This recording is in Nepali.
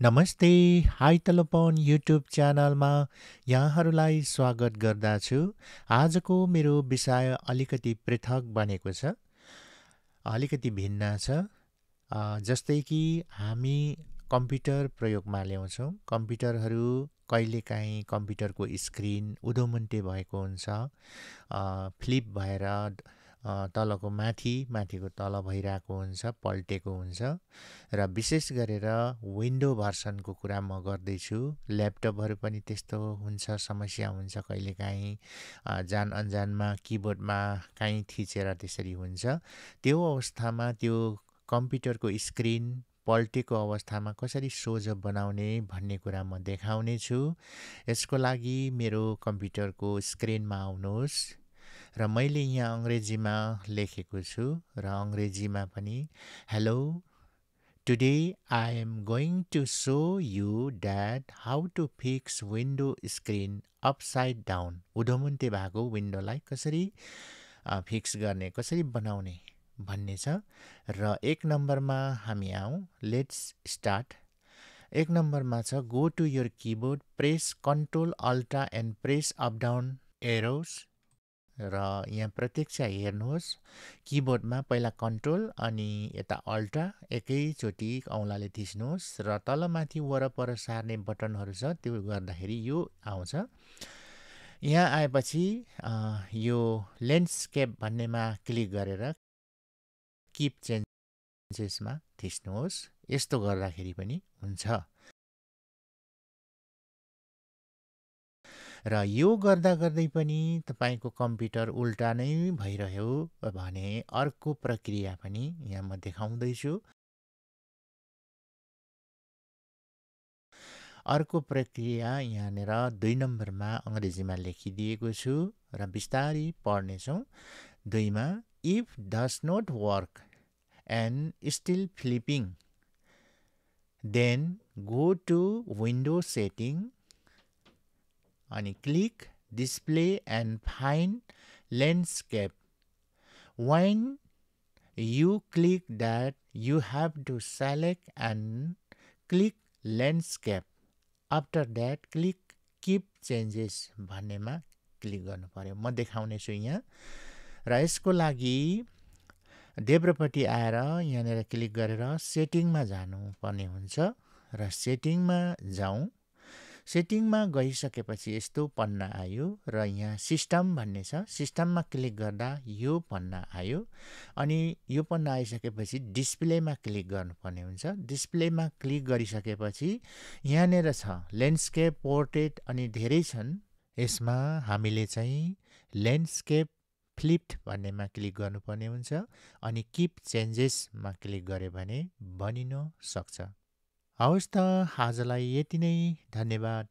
नमस्ते, हाई तलपन युट्युब च्यानलमा यहाँहरूलाई स्वागत गर्दछु। आजको मेरो विषय अलिकति पृथक बनेको छ, अलिकति भिन्न छ। जस्तै कि हामी कम्प्युटर प्रयोगमा ल्याउँछौँ। कम्प्युटरहरू कहिलेकाहीँ कम्प्युटरको स्क्रिन उधोमुन्टे भएको हुन्छ, फ्लिप भएर तलको माथिको तल भइरहेको हुन्छ, पल्टेको हुन्छ। र विशेष गरेर विन्डो भर्सनको कुरा म गर्दैछु। ल्यापटपहरू पनि त्यस्तो हुन्छ, समस्या हुन्छ कहिलेकाहीँ जान अनजानमा किबोर्डमा काहीँ थिचेर त्यसरी हुन्छ। त्यो अवस्थामा त्यो कम्प्युटरको स्क्रिन पल्टेको अवस्थामा कसरी सोझो बनाउने भन्ने कुरा म देखाउने छु। यसको लागि मेरो कम्प्युटरको स्क्रिनमा आउनुहोस् र मैले यहाँ अङ्ग्रेजीमा लेखेको छु र अङ्ग्रेजीमा पनि hello, today I am going to show you that how to fix window screen upside down. उधोमुन्टे भएको विन्डोलाई कसरी फिक्स गर्ने, कसरी बनाउने भन्ने छ। र एक नम्बरमा हामी आउँ, लेट्स स्टार्ट। एक नम्बरमा छ go to your keyboard, press control alt and press up down arrows. र यहाँ प्रत्यक्ष हेर्नुहोस्, किबोर्डमा पहिला कन्ट्रोल अनि यता अल्टा एकैचोटि औँलाले थिच्नुहोस् र तलमाथि वरपर सार्ने बटनहरू छ, त्यो गर्दाखेरि यो आउँछ। यहाँ आएपछि यो ल्यान्डस्केप भन्नेमा क्लिक गरेर किप चेन्जेसमा थिच्नुहोस्। यस्तो गर्दाखेरि पनि हुन्छ। र यो गर्दा गर्दै पनि तपाईँको कम्प्युटर उल्टा नै भइरह्यो भने अर्को प्रक्रिया पनि यहाँ म देखाउँदैछु। अर्को प्रक्रिया यहाँनिर 2 नम्बरमा अङ्ग्रेजीमा लेखिदिएको छु र बिस्तारै पढ्नेछौँ। 2 मा if does not work and still flipping then go to window setting अनि click display and find landscape. When you click that, you have to select and click landscape. After that, click keep changes भन्नेमा क्लिक गर्नु पर्यो। म देखाउने छु यहाँ। र यसको लागि देब्रपट्टि आएर यहाँनिर क्लिक गरेर सेटिङमा जानुपर्ने हुन्छ र सेटिङमा जाउँ। सेटिङमा गइसकेपछि यस्तो पन्ना आयो र यहाँ सिस्टम भन्ने छ। सिस्टममा क्लिक गर्दा यो पन्ना आयो अनि यो पन्ना आइसकेपछि डिस्प्लेमा क्लिक गर्नुपर्ने हुन्छ। डिस्प्लेमा क्लिक गरिसकेपछि यहाँनिर छ ल्यान्डस्केप, पोर्ट्रेट अनि धेरै छन्। यसमा हामीले चाहिँ ल्यान्डस्केप फ्लिप्ड भन्नेमा क्लिक गर्नुपर्ने हुन्छ अनि किप चेन्जेसमा क्लिक गऱ्यो भने बनिन सक्छ। हवस् त, आजलाई यति नै। धन्यवाद।